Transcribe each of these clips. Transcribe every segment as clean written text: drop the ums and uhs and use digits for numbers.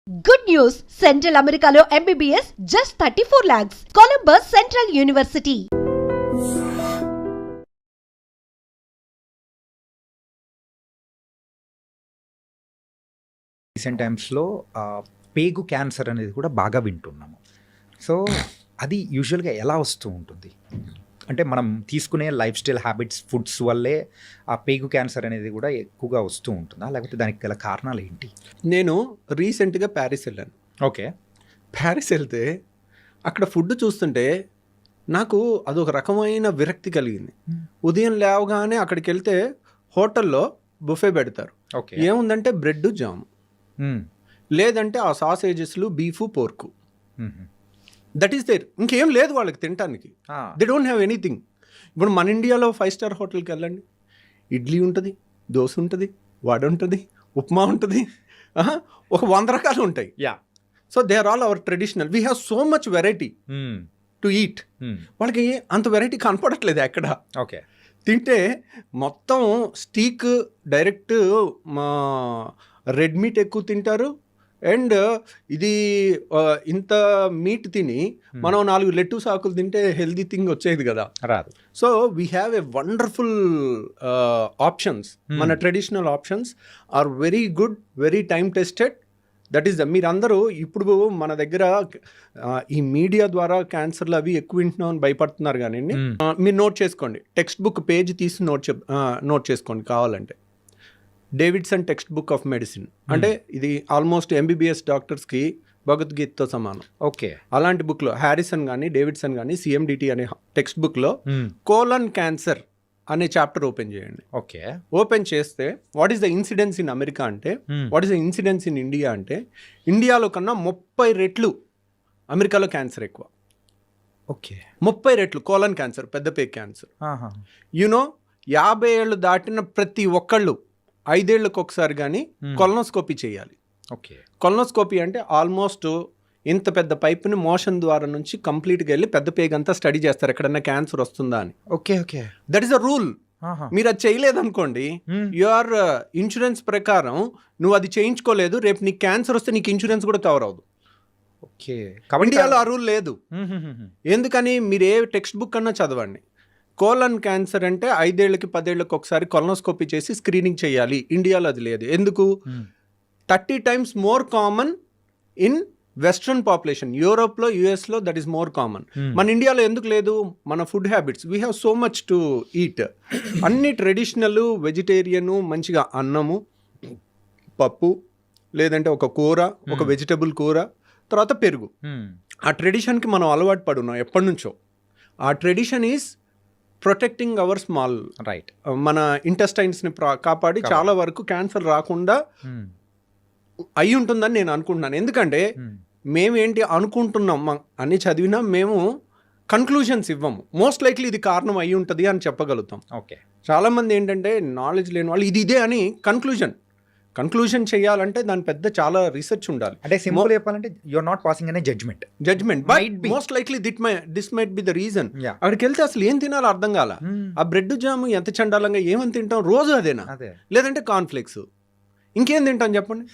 Good news! Central Americalo MBBS just 34 lakhs. Columbus Central University. Recent టైమ్స్లో పేగు cancer అనేది కూడా బాగా వింటున్నాము. సో అది యూజువల్గా ఎలా వస్తూ ఉంటుంది? అంటే మనం తీసుకునే లైఫ్ స్టైల్ హ్యాబిట్స్, ఫుడ్స్ వల్లే ఆ పేగు క్యాన్సర్ అనేది కూడా ఎక్కువగా వస్తూ ఉంటుందా, లేకపోతే దానికి గల కారణాలు ఏంటి? నేను రీసెంట్గా ప్యారిస్ వెళ్ళాను. ఓకే. ప్యారిస్ వెళ్తే అక్కడ ఫుడ్ చూస్తుంటే నాకు అదొక రకమైన విరక్తి కలిగింది. ఉదయం లేవగానే అక్కడికి వెళ్తే హోటల్లో బుఫే పెడతారు. ఓకే. ఏముందంటే బ్రెడ్ జామ్, లేదంటే ఆ సాసేజెస్లు beef pork, that is there. ఇంకేం లేదు వాళ్ళకి తినడానికి. They don't have anything. ఇప్పుడు మన ఇండియాలో 5 స్టార్ హోటల్కి వెళ్ళండి, ఇడ్లీ ఉంటుంది, దోశ ఉంటుంది, వడ ఉంటుంది, ఉప్మా ఉంటుంది, ఒక 100 రకాలు ఉంటాయి. So they are all our traditional. We have so much variety to eat. వాళ్ళకి అంత వెరైటీ కనపడట్లేదు ఎక్కడ. ఓకే. తింటే మొత్తం స్టీక్ డైరెక్ట్ మా రెడ్ మీట్ ఎక్కువ తింటారు. అండ్ ఇది ఇంత మీట్ తిని మనం 4 లెట్టూస్ ఆకులు తింటే హెల్దీ థింగ్ వచ్చేది కదా, రాదు. So we have a wonderful options. మన traditional options are very good, very time tested. That is మీరందరూ ఇప్పుడు మన దగ్గర ఈ మీడియా ద్వారా క్యాన్సర్లు అవి ఎక్కువ వింటున్నాం అని భయపడుతున్నారు. కానీ మీరు నోట్ చేసుకోండి, టెక్స్ట్ బుక్ పేజ్ తీసి నోట్ చేసుకోండి కావాలంటే. Davidson text book of medicine అంటే ఇది ఆల్మోస్ట్ MBBS డాక్టర్స్కి భగవద్గీతతో సమానం. ఓకే. అలాంటి బుక్లో హ్యారిసన్ కానీ డేవిడ్సన్ కానీ CMDT అనే టెక్స్ట్ బుక్లో కోలన్ క్యాన్సర్ అనే చాప్టర్ ఓపెన్ చేయండి. ఓకే. ఓపెన్ చేస్తే what is the incidence in America అంటే, what is the incidence in India అంటే, ఇండియాలో కన్నా 30 రెట్లు అమెరికాలో క్యాన్సర్ ఎక్కువ. ఓకే. 30 రెట్లు కోలన్ క్యాన్సర్, పెద్ద పేగు క్యాన్సర్. యూనో 50 ఏళ్ళు దాటిన ప్రతి ఒక్కళ్ళు 5 ఏళ్ళకి ఒకసారి కానీ కొలనోస్కోపీ చేయాలి. ఓకే. కొలనోస్కోపీ అంటే ఆల్మోస్ట్ ఇంత పెద్ద పైప్ని మోషన్ ద్వారా నుంచి కంప్లీట్గా వెళ్ళి పెద్ద పేగంతా స్టడీ చేస్తారు ఎక్కడన్నా క్యాన్సర్ వస్తుందా అని. Okay. Okay. That is a rule. మీరు అది చేయలేదనుకోండి, యువర్ ఇన్సూరెన్స్ ప్రకారం నువ్వు అది చేయించుకోలేదు, రేపు నీకు క్యాన్సర్ వస్తే నీకు ఇన్సూరెన్స్ కూడా కవర్ అవ్వదు. ఓకే. ఇండియాలో ఆ రూల్ లేదు. ఎందుకని? మీరు ఏ టెక్స్ట్ బుక్ అన్నా చదవండి. కోలన్ క్యాన్సర్ అంటే 5 ఏళ్ళకి 10 ఏళ్ళకి ఒకసారి కొలనోస్కోపీ చేసి స్క్రీనింగ్ చేయాలి. ఇండియాలో అది లేదు. ఎందుకు? 30 times more common in western population. యూరోప్లో, US లో దట్ ఈస్ మోర్ కామన్. మన ఇండియాలో ఎందుకు లేదు? మన food habits, we have so much to eat. అన్ని ట్రెడిషనల్, వెజిటేరియను, మంచిగా అన్నము, పప్పు, లేదంటే ఒక కూర, ఒక వెజిటబుల్ కూర, తర్వాత పెరుగు. ఆ ట్రెడిషన్కి మనం అలవాటు పడున్నాం ఎప్పటి నుంచో. ఆ tradition is protecting hour small right, మన ఇంటెస్టైన్స్ని కాపాడి చాలా వరకు క్యాన్సర్ రాకుండా అయి ఉంటుందని నేను అనుకుంటున్నాను. ఎందుకంటే మేమేంటి అనుకుంటున్నాం అన్ని చదివినా మేము కన్క్లూజన్స్ ఇవ్వము. మోస్ట్ లైక్లీ ఇది కారణం అయి ఉంటుంది అని చెప్పగలుగుతాం. ఓకే. చాలామంది ఏంటంటే నాలెడ్జ్ లేని వాళ్ళు ఇది ఇదే అని కన్క్లూజన్ చేయాలంటే దాని పెద్ద చాలా రీసెర్చ్ ఉండాలి. అంటే సింపుల్ చెప్పాలంటే యు ఆర్ నాట్ పాసింగ్ అనే judgement. But most likely this might be the reason. అక్కడికి వెళ్తే అసలు ఏం తినాలో అర్థం కాల. ఆ బ్రెడ్ జామ్ ఎంత చండాలంగా ఏమని తింటాం రోజు అదేనా, లేదంటే కాన్ఫ్లెక్స్, ఇంకేం తింటాం చెప్పండి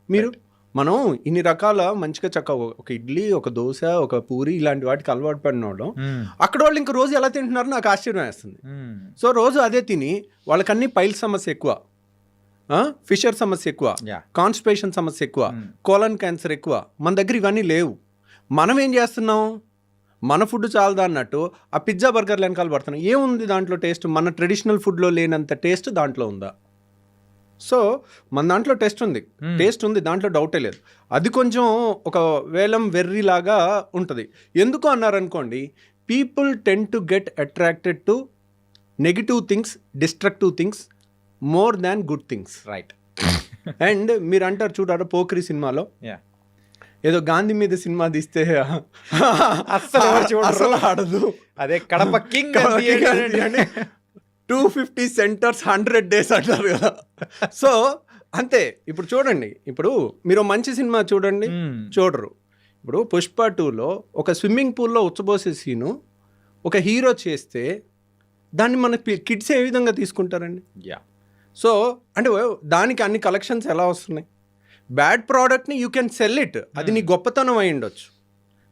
మీరు. మనం ఇన్ని రకాల మంచిగా చక్కగా ఒక ఇడ్లీ, ఒక దోశ, ఒక పూరి ఇలాంటి వాటికి అలవాటు పడిన వాళ్ళు అక్కడ వాళ్ళు ఇంక రోజు ఎలా తింటున్నారో నాకు ఆశ్చర్యం వేస్తుంది. సో రోజు అదే తిని వాళ్ళకన్నీ పైల్ సమస్య ఎక్కువ, ఫిషర్ సమస్య ఎక్కువ, కాన్స్టిపేషన్ సమస్య ఎక్కువ, కోలన్ క్యాన్సర్ ఎక్కువ. మన దగ్గర ఇవన్నీ లేవు. మనం ఏం చేస్తున్నాం? మన ఫుడ్ చాలదా అన్నట్టు ఆ పిజ్జా బర్గర్ వెనకాల పడుతున్నాం. ఏముంది దాంట్లో టేస్ట్? మన ట్రెడిషనల్ ఫుడ్లో లేనంత టేస్ట్ దాంట్లో ఉందా? సో మన దాంట్లో టేస్ట్ ఉంది, దాంట్లో డౌటే లేదు. అది కొంచెం ఒక వేలం వెర్రీలాగా ఉంటుంది. ఎందుకు అన్నారనుకోండి, people tend to get attracted to negative things, destructive things more than good things. Right. And మీరు అంటారు చూడారా పోక్రీ సినిమాలో ఏదో గాంధీ మీద సినిమా తీస్తే అసలు ఆడదు, అదే కడప కింగ్ 250 centers 100 days అంటారు కదా. సో అంతే. ఇప్పుడు చూడండి, ఇప్పుడు మీరు మంచి సినిమా చూడండి, చూడరు. ఇప్పుడు పుష్ప 2లో ఒక స్విమ్మింగ్ పూల్లో ఉచ్చబోసే సీను ఒక హీరో చేస్తే దాన్ని మన కిడ్స్ ఏ విధంగా తీసుకుంటారండి? సో అంటే దానికి అన్ని కలెక్షన్స్ ఎలా వస్తున్నాయి? బ్యాడ్ ప్రోడక్ట్ని యూ కెన్ సెల్ ఇట్, అది నీ గొప్పతనం అయి ఉండొచ్చు.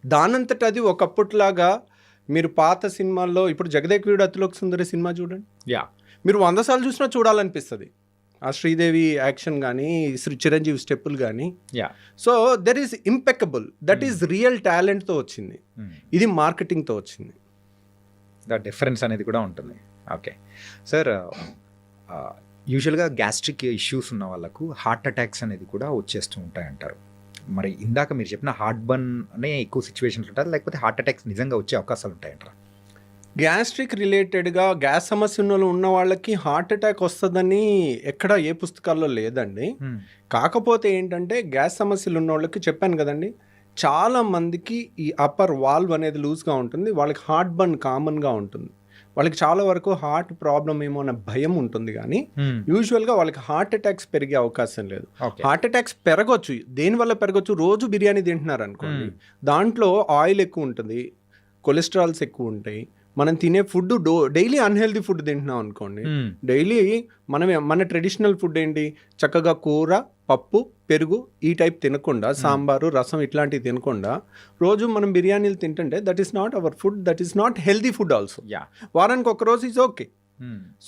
దానంతట అది ఒకప్పట్లాగా మీరు పాత సినిమాల్లో ఇప్పుడు జగదేక్ వీరుడు అతిలోక సుందరి సినిమా చూడండి, మీరు 100 సార్లు చూసినా చూడాలనిపిస్తుంది. ఆ శ్రీదేవి యాక్షన్ కానీ చిరంజీవి స్టెప్పులు కానీ. So there is impeccable, that is real టాలెంట్తో వచ్చింది, ఇది మార్కెటింగ్తో వచ్చింది. ద డిఫరెన్స్ అనేది కూడా ఉంటుంది. ఓకే సార్, యూజువల్గా గ్యాస్ట్రిక్ ఇష్యూస్ ఉన్న వాళ్ళకు హార్ట్ అటాక్స్ అనేది కూడా వచ్చేస్తూ ఉంటాయి అంటారు. మరి ఇందాక మీరు చెప్పిన హార్ట్ బర్న్ అనే ఎక్కువ సిచ్యువేషన్స్ ఉంటారు, లేకపోతే హార్ట్ అటాక్స్ నిజంగా వచ్చే అవకాశాలు ఉంటాయంటారా? గ్యాస్ట్రిక్ రిలేటెడ్గా గ్యాస్ సమస్యలు ఉన్న వాళ్ళకి హార్ట్ అటాక్ వస్తుందని ఎక్కడ ఏ పుస్తకాల్లో లేదండి. కాకపోతే ఏంటంటే గ్యాస్ సమస్యలు ఉన్న వాళ్ళకి చెప్పాను కదండి, చాలా మందికి ఈ అప్పర్ వాల్వ్ అనేది లూజ్గా ఉంటుంది, వాళ్ళకి హార్ట్ బర్న్ కామన్గా ఉంటుంది, వాళ్ళకి చాలా వరకు హార్ట్ ప్రాబ్లం ఏమో అన్న భయం ఉంటుంది. కానీ యూజువల్గా వాళ్ళకి హార్ట్ అటాక్స్ పెరిగే అవకాశం లేదు. హార్ట్ అటాక్స్ పెరగచ్చు, దేనివల్ల పెరగచ్చు, రోజు బిర్యానీ తింటున్నారు అనుకోండి, దాంట్లో ఆయిల్ ఎక్కువ ఉంటుంది, కొలెస్ట్రాల్స్ ఎక్కువ ఉంటాయి, మనం తినే ఫుడ్ డైలీ అన్హెల్దీ ఫుడ్ తింటున్నాం అనుకోండి, డైలీ మన ట్రెడిషనల్ ఫుడ్ ఏంటి, చక్కగా కూర, పప్పు, పెరుగు ఈ టైప్ తినకుండా, సాంబారు, రసం ఇట్లాంటివి తినకుండా రోజు మనం బిర్యానీలు తింటుంటే that is not our food, that is not healthy food also. వారానికి ఒక రోజు ఈజ్ ఓకే.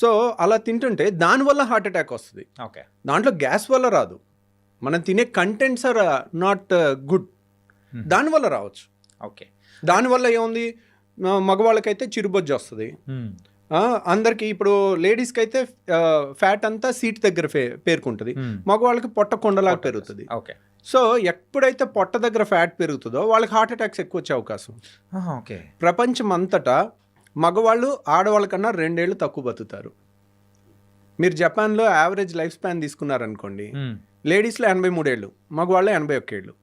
సో అలా తింటుంటే దానివల్ల హార్ట్ అటాక్ వస్తుంది. దాంట్లో గ్యాస్ వల్ల రాదు, మనం తినే కంటెంట్స్ ఆర్ నాట్ గుడ్, దానివల్ల రావచ్చు. ఓకే, దానివల్ల ఏముంది, మగవాళ్ళకైతే చిరుబొజ్జు వస్తుంది, అందరికి ఇప్పుడు లేడీస్కి అయితే ఫ్యాట్ అంతా సీట్ దగ్గర పేరుకుంటుంది, మగవాళ్ళకి పొట్ట కొండలాగా పెరుగుతుంది. సో ఎప్పుడైతే పొట్ట దగ్గర ఫ్యాట్ పెరుగుతుందో వాళ్ళకి హార్ట్ అటాక్స్ ఎక్కువ వచ్చే అవకాశం. ప్రపంచం అంతటా మగవాళ్ళు ఆడవాళ్ళ కన్నా 2 ఏళ్ళు తక్కువ బతుకుతారు. మీరు జపాన్లో యావరేజ్ లైఫ్ స్పాన్ తీసుకున్నారనుకోండి, లేడీస్లో 83 ఏళ్ళు, మగవాళ్ళు 81 ఏళ్ళు.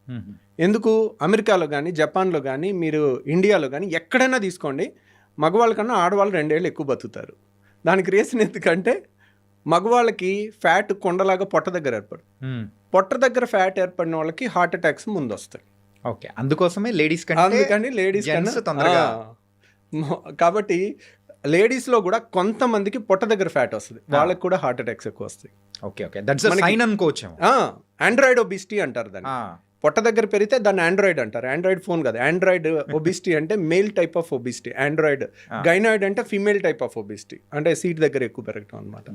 ఎందుకు, అమెరికాలో కానీ జపాన్లో కానీ మీరు ఇండియాలో కానీ ఎక్కడైనా తీసుకోండి, మగవాళ్ళ కన్నా ఆడవాళ్ళు 2 ఏళ్ళు ఎక్కువ బతుకుతారు. దానికి రీజన్ ఎందుకంటే మగవాళ్ళకి ఫ్యాట్ కొండలాగా పొట్ట దగ్గర ఏర్పడు, పొట్ట దగ్గర ఫ్యాట్ ఏర్పడిన వాళ్ళకి హార్ట్ అటాక్స్ ముందు వస్తాయి. ఓకే, అందుకోసమే లేడీస్ తొందరగా. కాబట్టి లేడీస్లో కూడా కొంతమందికి పొట్ట దగ్గర ఫ్యాట్ వస్తుంది, వాళ్ళకి కూడా హార్ట్ అటాక్స్ ఎక్కువ వస్తాయి. ఆండ్రాయిడ్ ఒబిసిటీ అంటారు దాన్ని. పొట్ట దగ్గర పెరిగితే దాన్ని ఆండ్రాయిడ్ అంటారు. ఆండ్రాయిడ్ ఫోన్ కాదు, ఆండ్రాయిడ్ ఒబిసిటీ అంటే male type of obesity, android. Gynoid అంటే ఫీమేల్ టైప్ ఆఫ్ ఒబిసిటీ, అంటే సీట్ దగ్గర ఎక్కువ పెరగటం అనమాట.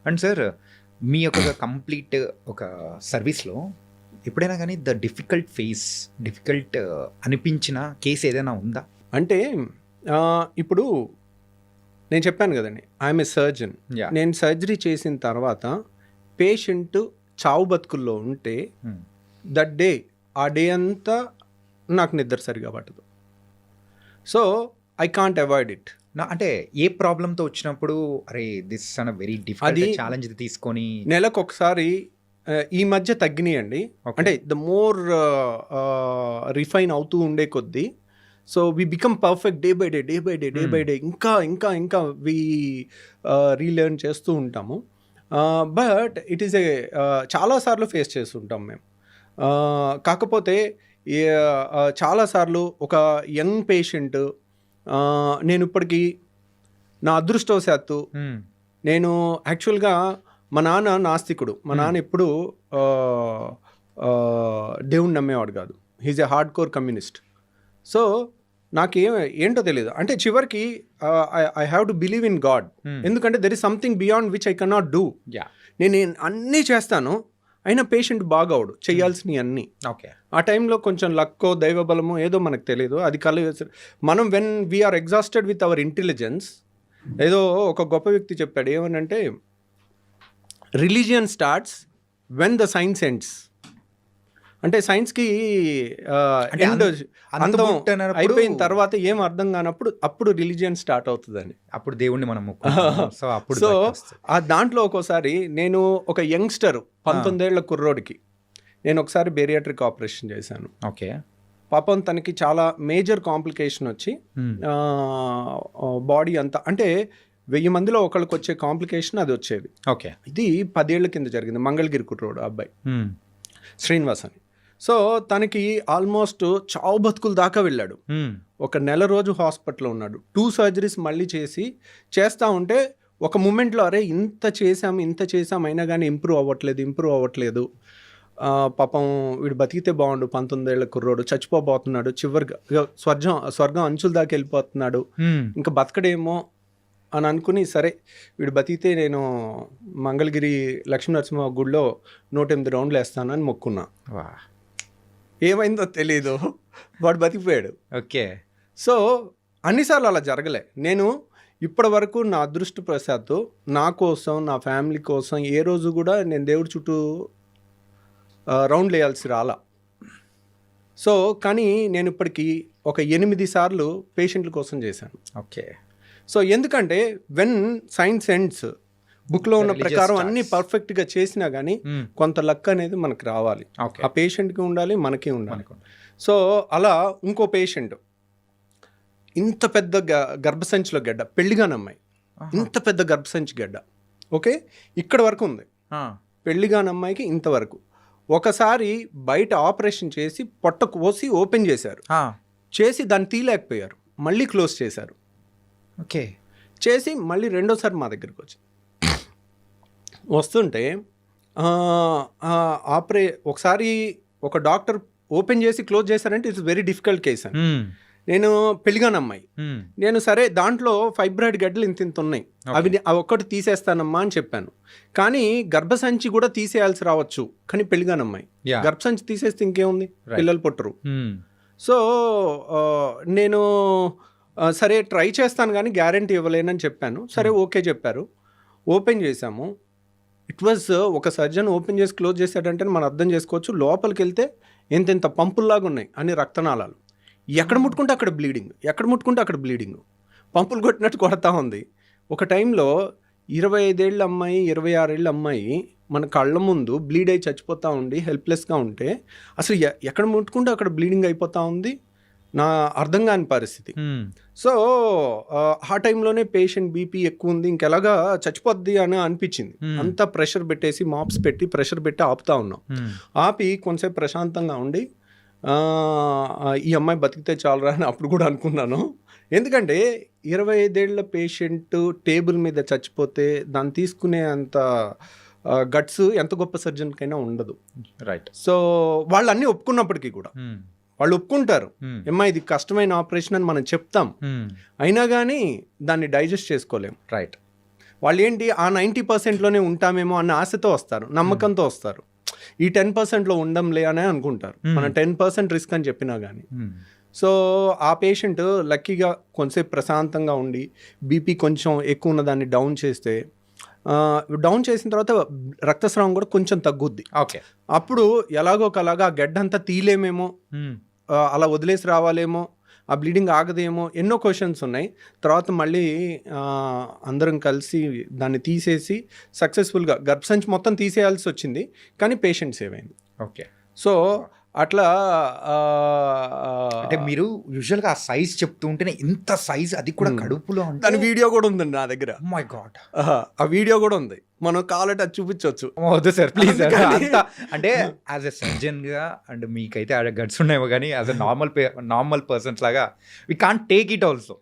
అండ్ సార్, మీ యొక్క కంప్లీట్ ఒక సర్వీస్లో ఎప్పుడైనా కానీ డిఫికల్ట్ అనిపించిన కేసు ఏదైనా ఉందా? అంటే ఇప్పుడు నేను చెప్పాను కదండి, ఐఎమ్ ఏ సర్జన్. నేను సర్జరీ చేసిన తర్వాత పేషెంట్ చావు బతుకుల్లో ఉంటే దట్ డే, ఆ డే అంతా నాకు నిద్ర సరిగా పట్టదు. So I can't avoid it. అంటే ఏ ప్రాబ్లంతో వచ్చినప్పుడు అరే this an very difficult challenge తీసుకొని నెలకు ఒకసారి, ఈ మధ్య తగ్గినాయండి, అంటే ద మోర్ రిఫైన్ అవుతూ ఉండే కొద్దీ, so we become perfect day by day, ఇంకా వీ రీలెర్న్ చేస్తూ ఉంటాము. బట్ ఇట్ ఈస్ చాలాసార్లు ఫేస్ చేస్తుంటాం మేము. కాకపోతే చాలాసార్లు ఒక యంగ్ పేషెంట్, నేను ఇప్పటికీ నా అదృష్టవశాత్తు, నేను యాక్చువల్గా మా నాన్న నాస్తికుడు, మా నాన్న ఎప్పుడు దేవుణ్ణి నమ్మేవాడు కాదు, he's a hard core communist. So ఏంటో తెలియదు, అంటే చివరికి I have to believe in God, ఎందుకంటే there is something beyond which I cannot do. నేను అన్నీ చేస్తాను, అయినా పేషెంట్ బాగవుడు, చేయాల్సినవి అన్నీ. ఆ టైంలో కొంచెం లక్కో దైవబలమో ఏదో మనకు తెలియదు, అది మనం when we're exhausted with our intelligence. ఏదో ఒక గొప్ప వ్యక్తి చెప్పాడు, ఏమనంటే religion starts when the science ends. అంటే సైన్స్కి అంతం అయిపోయిన తర్వాత ఏం అర్థం కానప్పుడు అప్పుడు రిలీజియన్ స్టార్ట్ అవుతుందని, అప్పుడు దేవుణ్ణి మనం. సో ఆ దాంట్లో ఒక్కోసారి నేను ఒక యంగ్స్టర్ 19 ఏళ్ల కుర్రోడికి నేను ఒకసారి బేరియాట్రిక్ ఆపరేషన్ చేశాను. ఓకే, పాపం తనకి చాలా మేజర్ కాంప్లికేషన్ వచ్చి బాడీ అంతా, అంటే 1000 మందిలో ఒకళ్ళకి వచ్చే కాంప్లికేషన్ అది వచ్చేది. ఓకే, ఇది 10 ఏళ్ల కింద జరిగింది. మంగళగిరి కుర్రోడు అబ్బాయి శ్రీనివాస్ అని. సో తనకి ఆల్మోస్ట్ చావు బతుకుల దాకా వెళ్ళాడు. ఒక నెల రోజు హాస్పిటల్లో ఉన్నాడు. 2 సర్జరీస్ మళ్ళీ చేస్తూ ఉంటే ఒక మూమెంట్లో అరే ఇంత చేసాం అయినా కానీ ఇంప్రూవ్ అవ్వట్లేదు. పాపం వీడు బతికితే బాగుండు, 19 ఏళ్ల కుర్రోడు చచ్చిపోబోతున్నాడు, చివరిగా ఇక స్వర్గం అంచుల దాకా వెళ్ళిపోతున్నాడు, ఇంకా బతకడేమో అని అనుకుని సరే వీడు బతికితే నేను మంగళగిరి లక్ష్మీనరసింహ గుడిలో 108 రౌండ్లు వేస్తాను అని మొక్కున్నా. ఏమైందో తెలీదు, వాడు బతికిపోయాడు. ఓకే. సో అన్నిసార్లు అలా జరగలే. నేను ఇప్పటి వరకు నా అదృష్టవశాత్తు నా కోసం, నా ఫ్యామిలీ కోసం ఏ రోజు కూడా నేను దేవుడి చుట్టూ రౌండ్లు వేయాల్సి రాలా. సో కానీ నేను ఇప్పటికీ ఒక 8 సార్లు పేషెంట్ల కోసం చేశాను. ఓకే. సో ఎందుకంటే వెన్ సైన్స్ ఎండ్స్, బుక్లో ఉన్న ప్రకారం అన్నీ పర్ఫెక్ట్గా చేసినా కానీ కొంత లక్ అనేది మనకు రావాలి. ఆ పేషెంట్కి ఉండాలి, మనకి ఉండాలి. సో అలా ఇంకో పేషెంట్ ఇంత పెద్ద గర్భసంచిలో గడ్డ, పెళ్లిగాని అమ్మాయి, ఇంత పెద్ద గర్భసంచి గడ్డ, ఓకే, ఇక్కడ వరకు ఉంది. పెళ్లిగాని అమ్మాయికి ఇంతవరకు. ఒకసారి బయట ఆపరేషన్ చేసి పొట్ట కోసి ఓపెన్ చేశారు, చేసి దాన్ని తీయలేకపోయారు, మళ్ళీ క్లోజ్ చేశారు. ఓకే. చేసి మళ్ళీ రెండోసారి మా దగ్గరికి వచ్చి వస్తుంటే ఒకసారి ఒక డాక్టర్ ఓపెన్ చేసి క్లోజ్ చేశారంటే ఇట్స్ వెరీ డిఫికల్ట్ కేస్ అని. నేను పెళ్లిగాని అమ్మాయి, నేను సరే దాంట్లో ఫైబ్రాయిడ్ గడ్డలు ఇంత ఉన్నాయి, అవి ఒక్కటి తీసేస్తానమ్మా అని చెప్పాను. కానీ గర్భసంచి కూడా తీసేయాల్సి రావచ్చు, కానీ పెళ్లిగాని అమ్మాయి గర్భసంచి తీసేస్తే ఇంకేముంది, పిల్లలు పుట్టరు. సో నేను సరే ట్రై చేస్తాను కానీ గ్యారంటీ ఇవ్వలేనని చెప్పాను. సరే ఓకే చెప్పారు, ఓపెన్ చేశాము. ఇట్ వాజ్ ఒక సర్జన్ ఓపెన్ చేసి క్లోజ్ చేశాడంటే మనం అర్థం చేసుకోవచ్చు, లోపలికి వెళ్తే ఎంతెంత పంపుల్లాగా ఉన్నాయి అన్ని రక్తనాళాలు, ఎక్కడ ముట్టుకుంటే అక్కడ బ్లీడింగ్, ఎక్కడ ముట్టుకుంటే అక్కడ బ్లీడింగ్, పంపులు కొట్టినట్టు కొడతా ఉంది. ఒక టైంలో 25 ఏళ్ళ అమ్మాయి, 26 ఏళ్ళ అమ్మాయి మన కళ్ళ ముందు బ్లీడ్ అయి చచ్చిపోతూ ఉండి హెల్ప్లెస్గా ఉంటే అసలు ఎక్కడ ముట్టుకుంటే అక్కడ బ్లీడింగ్ అయిపోతూ ఉంది, నా అర్థం కాని పరిస్థితి. సో ఆ టైంలోనే పేషెంట్ బీపీ ఎక్కువ ఉంది, ఇంకెలాగా చచ్చిపోద్ది అని అనిపించింది. అంతా ప్రెషర్ పెట్టేసి మాప్స్ పెట్టి ప్రెషర్ పెట్టి ఆపుతా ఉన్నాం. ఆపి కొంతసేపు ప్రశాంతంగా ఉండి ఈ అమ్మాయి బతికితే చాలరా అని అప్పుడు కూడా అనుకున్నాను. ఎందుకంటే 25 ఏళ్ల పేషెంట్ టేబుల్ మీద చచ్చిపోతే దాన్ని తీసుకునే అంత గట్స్ ఎంత గొప్ప సర్జన్కైనా ఉండదు. రైట్. సో వాళ్ళు అన్నీ ఒప్పుకున్నప్పటికీ కూడా వాళ్ళు ఒప్పుకుంటారు, అమ్మా ఇది కష్టమైన ఆపరేషన్ అని మనం చెప్తాం, అయినా కానీ దాన్ని డైజెస్ట్ చేసుకోలేము. రైట్. వాళ్ళు ఏంటి ఆ 90%లోనే ఉంటామేమో అన్న ఆశతో వస్తారు, నమ్మకంతో వస్తారు. ఈ 10%లో ఉండంలే అనే అనుకుంటారు, మనం 10% రిస్క్ అని చెప్పినా కానీ. సో ఆ పేషెంట్ లక్కీగా కొంతసేపు ప్రశాంతంగా ఉండి బీపీ కొంచెం ఎక్కువ ఉన్న దాన్ని డౌన్ చేస్తే, డౌన్ చేసిన తర్వాత రక్తస్రావం కూడా కొంచెం తగ్గుద్ది. ఓకే. అప్పుడు ఎలాగో ఒకలాగా ఆ గడ్డ అంతా తీయలేమేమో, అలా వదిలేసి రావాలేమో, ఆ బ్లీడింగ్ ఆగదేమో, ఎన్నో క్వశ్చన్స్ ఉన్నాయి. తర్వాత మళ్ళీ అందరం కలిసి దాన్ని తీసేసి సక్సెస్ఫుల్గా గర్భసంచి మొత్తం తీసేయాల్సి వచ్చింది, కానీ పేషెంట్ సేవ్ అయింది. ఓకే. సో అట్లా అంటే మీరు యూజువల్గా ఆ సైజ్ చెప్తూ ఉంటేనే ఇంత సైజ్, అది కూడా కడుపులో, దాని వీడియో కూడా ఉందండి నా దగ్గర. మై గాడ్, ఆ వీడియో కూడా ఉంది, మనం కావాలంటే అది చూపించవచ్చు. వద్దు సార్ ప్లీజ్. అంటే యాజ్ ఎ సర్జన్గా అండ్ మీకైతే గట్స్ ఉన్నాయేమో, కానీ యాజ్ ఎ నార్మల్ పర్సన్స్ లాగా we can't take it also.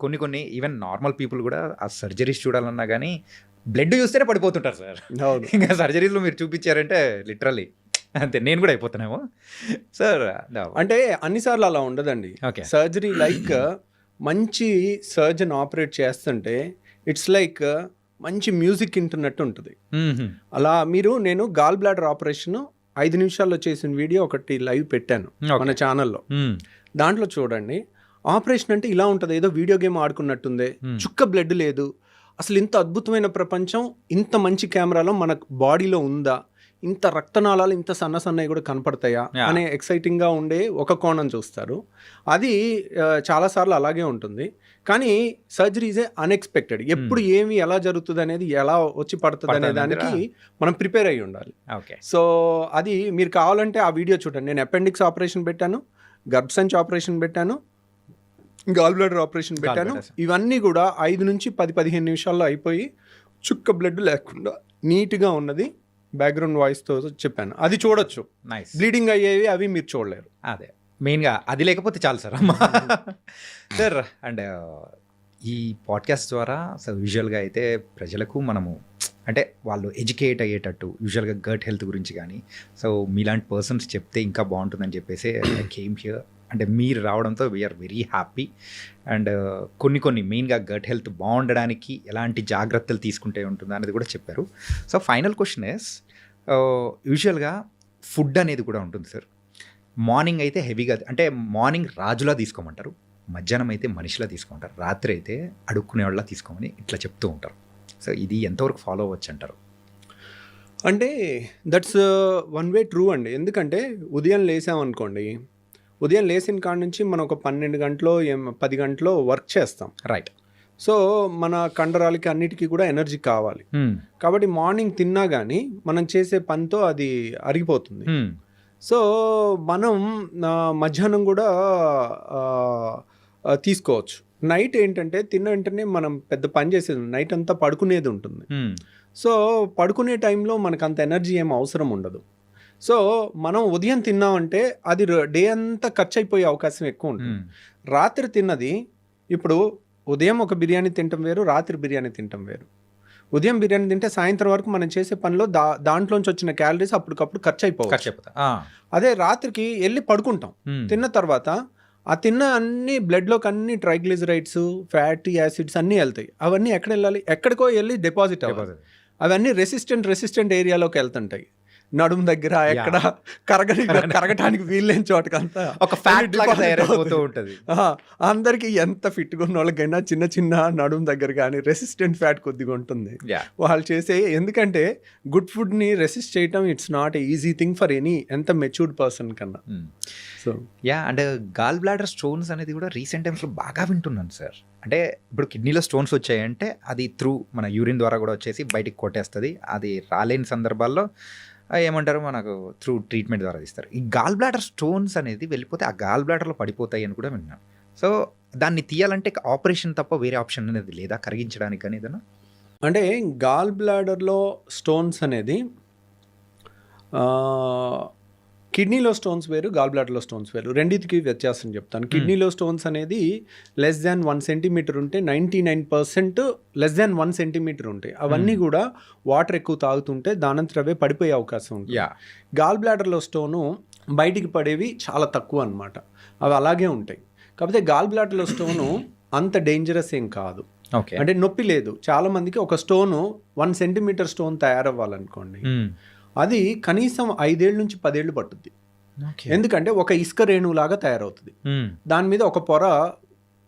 కొన్ని ఈవెన్ నార్మల్ పీపుల్ కూడా ఆ సర్జరీస్ చూడాలన్నా కానీ బ్లడ్ చూస్తేనే పడిపోతుంటారు సార్. ఇంకా సర్జరీస్లో మీరు చూపించారంటే లిటరల్లీ అంతే, నేను కూడా అయిపోతున్నామో సార్. అంటే అన్నిసార్లు అలా ఉండదండి. సర్జరీ లైక్ మంచి సర్జన్ ఆపరేట్ చేస్తుంటే ఇట్స్ లైక్ మంచి మ్యూజిక్ వింటున్నట్టు ఉంటుంది. అలా నేను గాల్ బ్లాడర్ ఆపరేషన్ 5 నిమిషాల్లో చేసిన వీడియో ఒకటి లైవ్ పెట్టాను మన ఛానల్లో, దాంట్లో చూడండి. ఆపరేషన్ అంటే ఇలా ఉంటుంది, ఏదో వీడియో గేమ్ ఆడుకున్నట్టుంది, చుక్క బ్లడ్ లేదు, అసలు ఇంత అద్భుతమైన ప్రపంచం ఇంత మంచి కెమెరాలో మన బాడీలో ఉందా, ఇంత రక్తనాళాలు ఇంత సన్నసన్నవి కూడా కనపడతాయా అనే ఎక్సైటింగ్గా ఉండే ఒక కోణం చూస్తారు. అది చాలాసార్లు అలాగే ఉంటుంది. కానీ సర్జరీ ఈజ్ అన్ఎక్స్పెక్టెడ్, ఎప్పుడు ఏమి ఎలా జరుగుతుంది అనేది, ఎలా వచ్చి పడుతుంది అనే దానికి మనం ప్రిపేర్ అయ్యి ఉండాలి. సో అది మీరు కావాలంటే ఆ వీడియో చూడండి. నేను అపెండిక్స్ ఆపరేషన్ పెట్టాను, గర్భసంచి ఆపరేషన్ పెట్టాను, గాల్ బ్లాడర్ ఆపరేషన్ పెట్టాను. ఇవన్నీ కూడా 5 నుంచి 10-15 నిమిషాల్లో అయిపోయి చుక్క బ్లడ్ లేకుండా నీట్గా ఉన్నది, బ్యాక్గ్రౌండ్ వాయిస్తో చెప్పాను. అది చూడొచ్చు. బ్లీడింగ్ అయ్యేవి అవి మీరు చూడలేరు. అదే మెయిన్గా అది లేకపోతే చాలు సార్. అమ్మా సార్, అండ్ ఈ పాడ్కాస్ట్ ద్వారా సో విజువల్గా అయితే ప్రజలకు మనము అంటే వాళ్ళు ఎడ్యుకేట్ అయ్యేటట్టు యూజువల్గా గట్ హెల్త్ గురించి కానీ. సో మీలాంటి పర్సన్స్ చెప్తే ఇంకా బాగుంటుందని చెప్పేసి ఐ కేమ్ హియర్. అంటే మీరు రావడంతో వీఆర్ వెరీ హ్యాపీ. అండ్ కొన్ని మెయిన్గా గట్ హెల్త్ బాగుండడానికి ఎలాంటి జాగ్రత్తలు తీసుకుంటే ఉంటుందో అనేది కూడా చెప్పారు. సో ఫైనల్ క్వశ్చన్ ఇస్, యూజువల్గా ఫుడ్ అనేది కూడా ఉంటుంది సార్. మార్నింగ్ అయితే హెవీగా, అంటే మార్నింగ్ రాజులా తీసుకోమంటారు, మధ్యాహ్నం అయితే మనిషిలా తీసుకోమంటారు, రాత్రి అయితే అడుక్కునే వాళ్ళ తీసుకోమని ఇట్లా చెప్తూ ఉంటారు. సో ఇది ఎంతవరకు ఫాలో అవ్వచ్చు అంటారు? అంటే దట్స్ వన్ వే ట్రూ అండి. ఎందుకంటే ఉదయం లేసామనుకోండి, ఉదయం లేచిన కాడ నుంచి మనం ఒక 12 గంటలో 10 గంటలో వర్క్ చేస్తాం. రైట్. సో మన కండరాలకి అన్నిటికీ కూడా ఎనర్జీ కావాలి. కాబట్టి మార్నింగ్ తిన్నా కానీ మనం చేసే పనితో అది అరిగిపోతుంది. సో మనం మధ్యాహ్నం కూడా తీసుకోవచ్చు. నైట్ ఏంటంటే తిన్న వెంటనే మనం పెద్ద పని చేసేది, నైట్ అంతా పడుకునేది ఉంటుంది. సో పడుకునే టైంలో మనకు అంత ఎనర్జీ ఏం అవసరం ఉండదు. సో మనం ఉదయం తిన్నామంటే అది డే అంతా ఖర్చు అయిపోయే అవకాశం ఎక్కువ ఉంటుంది. రాత్రి తిన్నది, ఇప్పుడు ఉదయం ఒక బిర్యానీ తినటం వేరు, రాత్రి బిర్యానీ తినటం వేరు. ఉదయం బిర్యానీ తింటే సాయంత్రం వరకు మనం చేసే పనిలో దాంట్లోంచి వచ్చిన క్యాలరీస్ అప్పటికప్పుడు ఖర్చు అయిపోవచ్చు. అదే రాత్రికి వెళ్ళి పడుకుంటాం, తిన్న తర్వాత ఆ తిన్న అన్ని బ్లడ్లోకి అన్ని ట్రైగ్లిజరైడ్స్, ఫ్యాటీ యాసిడ్స్ అన్నీ వెళ్తాయి. అవన్నీ ఎక్కడ వెళ్ళాలి? ఎక్కడికో వెళ్ళి డిపాజిట్ అవ్వాలి. అవన్నీ రెసిస్టెంట్ ఏరియాలోకి వెళ్తుంటాయి. నడుము దగ్గర ఎక్కడ కరగటానికి వీల్లేని చోటకంతా ఒక ఫ్యాట్ లాగా తయారైపోతూ ఉంటుంది. అందరికి ఎంత ఫిట్గా ఉన్న వాళ్ళకైనా చిన్న నడుము దగ్గర కానీ రెసిస్టెంట్ ఫ్యాట్ కొద్దిగా ఉంటుంది వాళ్ళు చేసే. ఎందుకంటే గుడ్ ఫుడ్ని రెసిస్ట్ చేయటం it's not easy thing for any ఎంత మెచ్యూర్డ్ పర్సన్ కన్నా. So and gall bladder stones అనేది కూడా రీసెంట్ టైమ్స్లో బాగా వింటున్నాను సార్. అంటే ఇప్పుడు కిడ్నీలో స్టోన్స్ వచ్చాయంటే అది త్రూ మన యూరిన్ ద్వారా కూడా వచ్చేసి బయటికి కొట్టేస్తుంది. అది రాలేని సందర్భాల్లో ఏమంటారు, మనకు త్రూ ట్రీట్మెంట్ ద్వారా తీస్తారు. ఈ గాల్ బ్లాడర్ స్టోన్స్ అనేది వెళ్ళిపోతే ఆ గాల్ బ్లాడర్లో పడిపోతాయి అని కూడా విన్నాను. సో దాన్ని తీయాలంటే ఆపరేషన్ తప్ప వేరే ఆప్షన్ అనేది లేదా కరిగించడానికి అని ఏదైనా? అంటే గాల్ బ్లాడర్లో స్టోన్స్ అనేది కిడ్నీలో స్టోన్స్ వేరు, గాల్ బ్లాడర్లో స్టోన్స్ వేరు. రెండింటికి వ్యత్యాసం చెప్తాను. కిడ్నీలో స్టోన్స్ అనేది లెస్ దాన్ 1 సెంటీమీటర్ ఉంటే 99% లెస్ దాన్ 1 సెంటీమీటర్ ఉంటాయి. అవన్నీ కూడా వాటర్ ఎక్కువ తాగుతుంటే దానంతరవే పడిపోయే అవకాశం ఉంటుంది. గాల్ బ్లాడర్లో స్టోను బయటికి పడేవి చాలా తక్కువ అన్నమాట, అవి అలాగే ఉంటాయి. కాకపోతే గాల్ బ్లాడర్లో స్టోను అంత డేంజరస్ ఏం కాదు. అంటే నొప్పి లేదు. చాలా మందికి ఒక స్టోను 1 సెంటీమీటర్ స్టోన్ తయారవ్వాలనుకోండి, అది కనీసం 5 ఏళ్ళ నుంచి 10 ఏళ్ళు పట్టుద్ది. ఎందుకంటే ఒక ఇసుక రేణులాగా తయారవుతుంది. దాని మీద ఒక పొర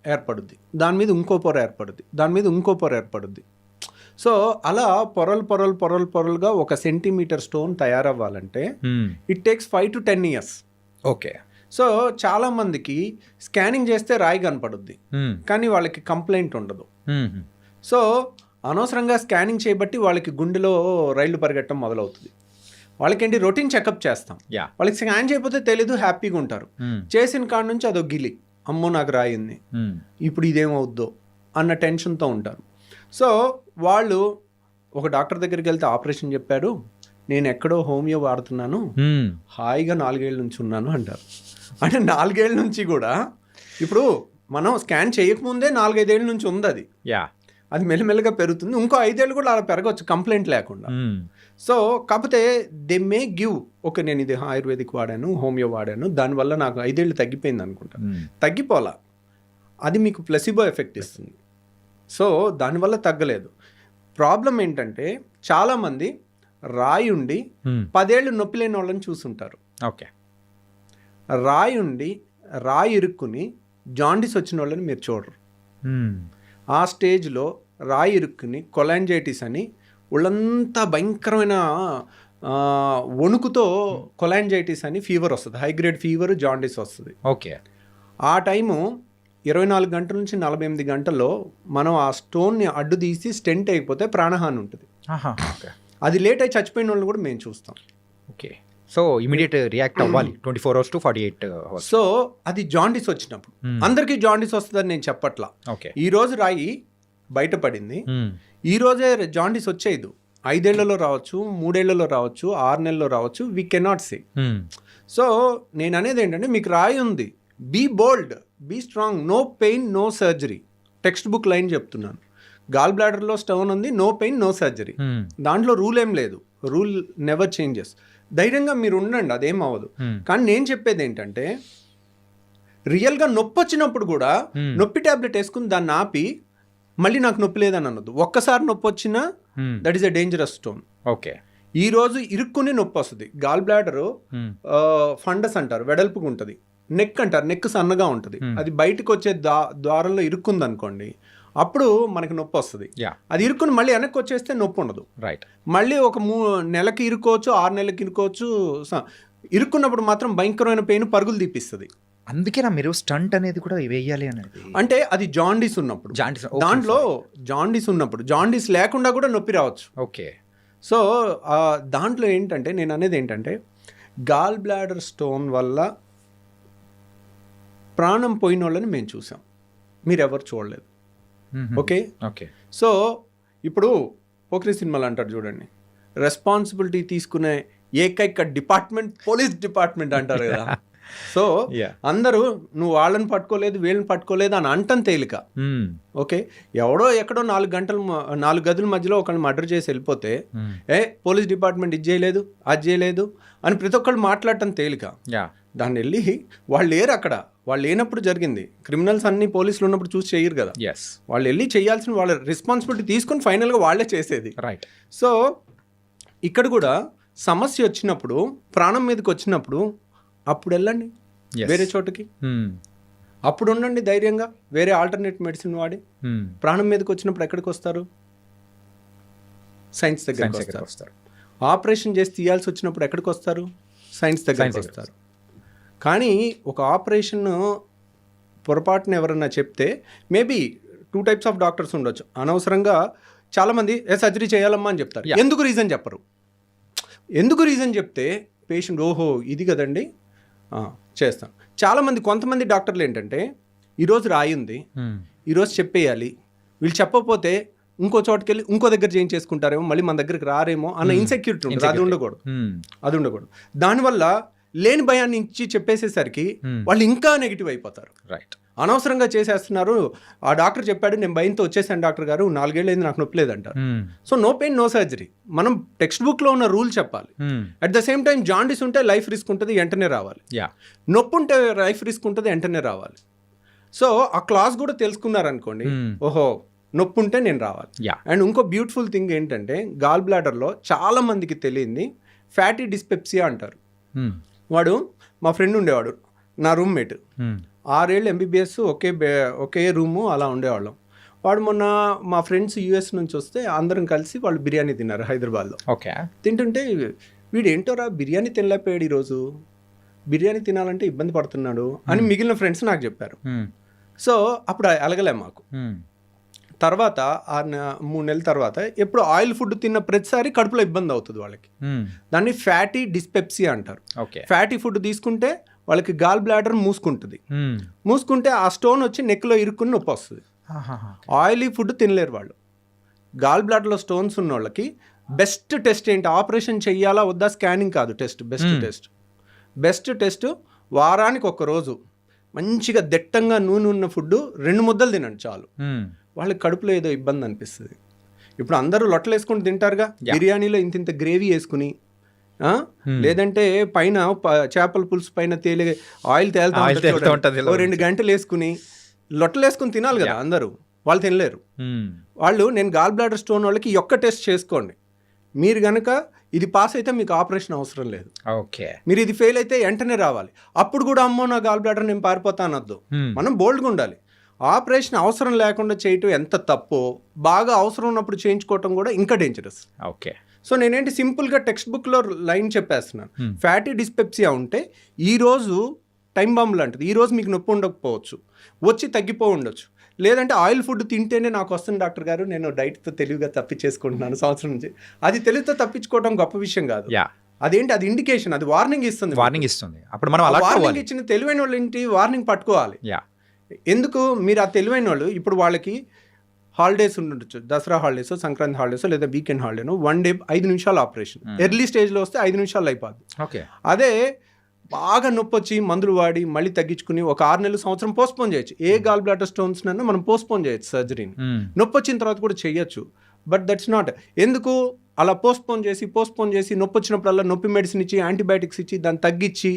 ఏర్పడుద్ది, దాని మీద ఇంకో పొర ఏర్పడుద్ది, దాని మీద ఇంకో పొర ఏర్పడుద్ది. సో అలా పొరలుగా 1 సెంటీమీటర్ స్టోన్ తయారవ్వాలంటే it takes 5 to 10 years. Okay. So చాలా మందికి స్కానింగ్ చేస్తే రాయి కనపడుద్ది, కానీ వాళ్ళకి కంప్లైంట్ ఉండదు. సో అనవసరంగా స్కానింగ్ చేయబట్టి వాళ్ళకి గుండెలో రైళ్లు పరిగెట్టడం మొదలవుతుంది. వాళ్ళకేంటి, రొటీన్ చెకప్ చేస్తాం, వాళ్ళకి స్కాన్ చేయకపోతే తెలీదు, హ్యాపీగా ఉంటారు. చేసిన కాడ నుంచి అదో గిలి, అమ్మో నాకు రాయింది, ఇప్పుడు ఇదేమవుద్దో అన్న టెన్షన్తో ఉంటారు. సో వాళ్ళు ఒక డాక్టర్ దగ్గరికి వెళ్తే ఆపరేషన్ చెప్పారు, నేను ఎక్కడో హోమియో వాడుతున్నాను, హాయిగా 4 ఏళ్ళ నుంచి ఉన్నాను అంటారు. అంటే 4 ఏళ్ళ నుంచి కూడా, ఇప్పుడు మనం స్కాన్ చేయకముందే 4-5 ఏళ్ళ నుంచి ఉంది అది. అది మెల్లమెల్లగా పెరుగుతుంది. ఇంకో 5 ఏళ్ళు కూడా అలా పెరగవచ్చు కంప్లైంట్ లేకుండా. సో కాకపోతే దే మే గివ్, ఓకే నేను ఇది ఆయుర్వేదిక్ వాడాను, హోమియో వాడాను, దానివల్ల నాకు 5 ఏళ్ళు తగ్గిపోయింది అనుకుంటా. తగ్గిపోలా, అది మీకు ప్లసిబో ఎఫెక్ట్ ఇస్తుంది. సో దానివల్ల తగ్గలేదు. ప్రాబ్లం ఏంటంటే చాలామంది రాయి ఉండి 10 ఏళ్ళు నొప్పి లేని వాళ్ళని చూసుంటారు. ఓకే. రాయి ఉండి రాయి ఇరుక్కుని జాండిస్ వచ్చిన వాళ్ళని మీరు చూడరు. ఆ స్టేజ్లో రాయి ఇరుక్కుని కొలాంజైటిస్ అని ఒళ్ళంతా భయంకరమైన వణుకుతో కొలాంజైటిస్ అని ఫీవర్ వస్తుంది, హై గ్రేడ్ ఫీవర్, జాండిస్ వస్తుంది. ఓకే. ఆ టైము 24 గంటల నుంచి 48 గంటల్లో మనం ఆ స్టోన్ని అడ్డు తీసి స్టెంట్ అయిపోతే ప్రాణహాని ఉంటుంది. అది లేట్ అయి చచ్చిపోయిన వాళ్ళు కూడా మేము చూస్తాం. ఓకే. సో ఇమీడియట్ రియాక్ట్ అవ్వాలి 24 hours to 48 hours. సో అది జాండిస్ వచ్చినప్పుడు, అందరికీ జాండిస్ వస్తుందని నేను చెప్పట్లా. ఈ రోజు రాయి బయటపడింది, ఈ రోజే జాండిస్ వచ్చేది. 5 ఏళ్లలో రావచ్చు, 3 ఏళ్లలో రావచ్చు, 6 నెలల్లో రావచ్చు, వీ కెనాట్ సే. సో నేను అనేది ఏంటంటే, మీకు రాయి ఉంది, be bold, be strong, no pain, no surgery, textbook line చెప్తున్నాను. గాల్ బ్లాడర్లో స్టోన్ ఉంది, నో పెయిన్ నో సర్జరీ. దాంట్లో రూల్ ఏం లేదు, రూల్ నెవర్ చేంజెస్. ధైర్యంగా మీరు ఉండండి, అదేం అవ్వదు. కానీ నేను చెప్పేది ఏంటంటే రియల్గా నొప్పి వచ్చినప్పుడు కూడా నొప్పి ట్యాబ్లెట్ వేసుకుని దాన్ని ఆపి మళ్ళీ నాకు నొప్పి లేదని అనొద్దు. ఒక్కసారి నొప్పి వచ్చినా that is a dangerous stone. Okay, ఈ రోజు ఇరుక్కుని నొప్పి వస్తుంది. గాల్ బ్లాడర్ ఫండస్ అంటారు, వెడల్పుగా ఉంటుంది. నెక్ అంటారు, నెక్ సన్నగా ఉంటుంది. అది బయటకు వచ్చే ద్వారంలో ఇరుక్కుంది అనుకోండి, అప్పుడు మనకి నొప్పి వస్తుంది. అది ఇరుక్కుని మళ్ళీ వెనక్కి వచ్చేస్తే నొప్పి ఉండదు. రైట్. మళ్ళీ ఒక నెలకి ఇరుకోవచ్చు, 6 నెలలకి ఇరుకోవచ్చు. ఇరుక్కున్నప్పుడు మాత్రం భయంకరమైన పెయిన్ పరుగులు తీపిస్తుంది. అందుకేనా మీరు స్టంట్ అనేది కూడా వేయాలి అనేది? అంటే అది జాండీస్ ఉన్నప్పుడు, దాంట్లో జాండీస్ ఉన్నప్పుడు, జాండీస్ లేకుండా కూడా నొప్పి రావచ్చు. ఓకే. సో దాంట్లో ఏంటంటే నేను అనేది ఏంటంటే గాల్ బ్లాడర్ స్టోన్ వల్ల ప్రాణం పోయిన వాళ్ళని మేము చూసాం, మీరు ఎవరు చూడలేదు. Okay okay. సో ఇప్పుడు పోక్రీ సినిమాలు అంటారు చూడండి, రెస్పాన్సిబిలిటీ తీసుకునే ఏకైక డిపార్ట్మెంట్ పోలీస్ డిపార్ట్మెంట్ అంటారు కదా. సో అందరూ నువ్వు వాళ్ళని పట్టుకోలేదు వీళ్ళని పట్టుకోలేదు అని అంటం తేలిక. ఓకే, ఎవడో ఎక్కడో 4 గదుల మధ్యలో ఒకళ్ళు మర్డర్ చేసి వెళ్ళిపోతే పోలీస్ డిపార్ట్మెంట్ ఇది చేయలేదు అది చేయలేదు అని ప్రతి ఒక్కళ్ళు మాట్లాడటం తేలిక. దాన్ని వెళ్ళి వాళ్ళు లేరు అక్కడ, వాళ్ళు లేనప్పుడు జరిగింది. క్రిమినల్స్ అన్ని పోలీసులు ఉన్నప్పుడు చూసి చేయరు కదా, వాళ్ళు వెళ్ళి చేయాల్సిన వాళ్ళ రెస్పాన్సిబిలిటీ తీసుకొని ఫైనల్గా వాళ్ళే చేసేది. రైట్. సో ఇక్కడ కూడా సమస్య వచ్చినప్పుడు, ప్రాణం మీదకి వచ్చినప్పుడు అప్పుడు వెళ్ళండి వేరే చోటుకి, అప్పుడు ఉండండి ధైర్యంగా, వేరే ఆల్టర్నేట్ మెడిసిన్ వాడి. ప్రాణం మీదకి వచ్చినప్పుడు ఎక్కడికి వస్తారు? సైన్స్ దగ్గరికి వస్తారు. ఆపరేషన్ చేసి తీయాల్సి వచ్చినప్పుడు ఎక్కడికి వస్తారు? సైన్స్ దగ్గరికి వస్తారు. కానీ ఒక ఆపరేషన్ పొరపాటున ఎవరన్నా చెప్తే మేబీ 2 types ఆఫ్ డాక్టర్స్ ఉండొచ్చు. అనవసరంగా చాలామంది సర్జరీ చేయాలమ్మా అని చెప్తారు. ఎందుకు రీజన్ చెప్పరు. ఎందుకు రీజన్ చెప్తే పేషెంట్ ఓహో ఇది కదండి చేస్తాం. చాలామంది కొంతమంది డాక్టర్లు ఏంటంటే ఈరోజు రాయి ఉంది, ఈరోజు చెప్పేయాలి, వీళ్ళు చెప్పకపోతే ఇంకో చోటుకి వెళ్ళి ఇంకో దగ్గర చేయించేసుకుంటారేమో, మళ్ళీ మన దగ్గరికి రారేమో అన్న ఇన్సెక్యూరిటీ ఉంటుంది. అది ఉండకూడదు. దానివల్ల లేని భయాన్ని ఇచ్చి చెప్పేసేసరికి వాళ్ళు ఇంకా నెగిటివ్ అయిపోతారు. రైట్. అనవసరంగా చేసేస్తున్నారు. ఆ డాక్టర్ చెప్పాడు, నేను భయంతో వచ్చేసాను డాక్టర్ గారు, 4 ఏళ్ళు అయింది నాకు నొప్పి లేదంటారు. So no pain no surgery. మనం టెక్స్ట్ బుక్లో ఉన్న రూల్ చెప్పాలి. At the same time jaundice ఉంటే లైఫ్ రిస్క్ ఉంటుంది, వెంటనే రావాలి. నొప్పి ఉంటే లైఫ్ రిస్క్ ఉంటుంది, వెంటనే రావాలి. సో ఆ క్లాస్ కూడా తెలుసుకున్నారనుకోండి, ఓహో నొప్పి ఉంటే నేను రావాలి. అండ్ ఇంకో బ్యూటిఫుల్ థింగ్ ఏంటంటే గాల్ బ్లాడర్లో చాలా మందికి తెలియంది ఫ్యాటీ డిస్పెప్సియా అంటారు. వాడు మా ఫ్రెండ్ ఉండేవాడు, నా రూమ్మేట్. 6 ఏళ్ళు MBBS ఒకే రూము అలా ఉండేవాళ్ళం. వాడు మొన్న మా ఫ్రెండ్స్ US నుంచి వస్తే అందరం కలిసి వాళ్ళు బిర్యానీ తిన్నారు హైదరాబాద్లో. ఓకే. తింటుంటే వీడు ఏంటోరా బిర్యానీ తినలేకపోయాడు, ఈరోజు బిర్యానీ తినాలంటే ఇబ్బంది పడుతున్నాడు అని మిగిలిన ఫ్రెండ్స్ నాకు చెప్పారు. సో అప్పుడు అలగలే మాకు. తర్వాత 3 నెలల తర్వాత ఎప్పుడు ఆయిల్ ఫుడ్ తిన్న ప్రతిసారి కడుపులో ఇబ్బంది అవుతుంది వాళ్ళకి. దాన్ని ఫ్యాటీ డిస్పెప్సియా అంటారు. ఫ్యాటీ ఫుడ్ తీసుకుంటే వాళ్ళకి గాల్ బ్లాడర్ మూసుకుంటే ఆ స్టోన్ వచ్చి నెక్లో ఇరుక్కుని నొప్పి వస్తుంది. ఆయిలీ ఫుడ్ తినలేరు వాళ్ళు. గాల్ బ్లాడర్లో స్టోన్స్ ఉన్న వాళ్ళకి బెస్ట్ టెస్ట్ ఏంటి, ఆపరేషన్ చెయ్యాలా వద్దా స్కానింగ్ కాదు, బెస్ట్ టెస్ట్ వారానికి 1 రోజు మంచిగా దట్టంగా నూనె ఉన్న ఫుడ్ 2 ముద్దలు తినండి చాలు. వాళ్ళకి కడుపులో ఏదో ఇబ్బంది అనిపిస్తుంది. ఇప్పుడు అందరూ లొట్టలు వేసుకుని తింటారుగా, బిర్యానీలో ఇంత గ్రేవీ వేసుకుని, లేదంటే పైన చేపల పులుసు పైన ఆయిల్ తేలుతా 2 గంటలు వేసుకుని లొట్టలు వేసుకుని తినాలి కదా అందరూ. వాళ్ళు తినలేరు. వాళ్ళు నేను గాల్ బ్లాడర్ స్టోన్ వాళ్ళకి ఒక్క టెస్ట్ చేసుకోండి, మీరు కనుక ఇది పాస్ అయితే మీకు ఆపరేషన్ అవసరం లేదు. ఓకే. మీరు ఇది ఫెయిల్ అయితే వెంటనే రావాలి. అప్పుడు కూడా అమ్మో నా గాల్ బ్లాడర్ నేను పారిపోతా అనొద్దు. మనం బోల్డ్గా ఉండాలి. ఆపరేషన్ అవసరం లేకుండా చేయటం ఎంత తప్పో, బాగా అవసరం ఉన్నప్పుడు చేయించుకోవటం కూడా ఇంకా డేంజరస్. ఓకే. సో నేనేంటి సింపుల్గా టెక్స్ట్ బుక్లో లైన్ చెప్పేస్తున్నాను. ఫ్యాటీ డిస్పెప్సియా ఉంటే ఈరోజు టైం బాంబ్ లాంటిది, ఈరోజు మీకు నొప్పి ఉండకపోవచ్చు, వచ్చి తగ్గిపో ఉండొచ్చు. లేదంటే ఆయిల్ ఫుడ్ తింటేనే నాకు వస్తుంది డాక్టర్ గారు, నేను డైట్తో తెలివిగా తప్పించేసుకుంటున్నాను సంవత్సరం నుంచి. అది తెలివితో తప్పించుకోవడం గొప్ప విషయం కాదు. అదేంటి, అది ఇండికేషన్, అది వార్నింగ్ ఇస్తుంది. అప్పుడు మనం వార్నింగ్ ఇచ్చిన తెలివైన వాళ్ళు ఏంటి, వార్నింగ్ పట్టుకోవాలి. ఎందుకు మీరు ఆ తెలివైన వాళ్ళు ఇప్పుడు వాళ్ళకి హాలిడేస్ ఉండొచ్చు, దసరా హాలిడేస్, సంక్రాంతి హాలిడేస్, లేదా వీకెండ్ హాలిడేనో 1 డే 5 నిమిషాలు ఆపరేషన్. ఎర్లీ స్టేజ్లో వస్తే 5 నిమిషాలు అయిపోద్ది. ఓకే. అదే బాగా నొప్పి వచ్చి మందులు వాడి మళ్ళీ తగ్గించుకుని ఒక 6 నెలలు సంవత్సరం పోస్ట్పోన్ చేయొచ్చు. ఏ గాల్ బ్లాడర్ స్టోన్స్ నన్ను మనం పోస్ట్పోన్ చేయొచ్చు సర్జరీని. నొప్పి వచ్చిన తర్వాత కూడా చేయొచ్చు. But that's not. ఎందుకు అలా పోస్ట్పోన్ చేసి నొప్పి వచ్చినప్పుడల్లా నొప్పి మెడిసిన్ ఇచ్చి యాంటీబయాటిక్స్ ఇచ్చి దాన్ని తగ్గించి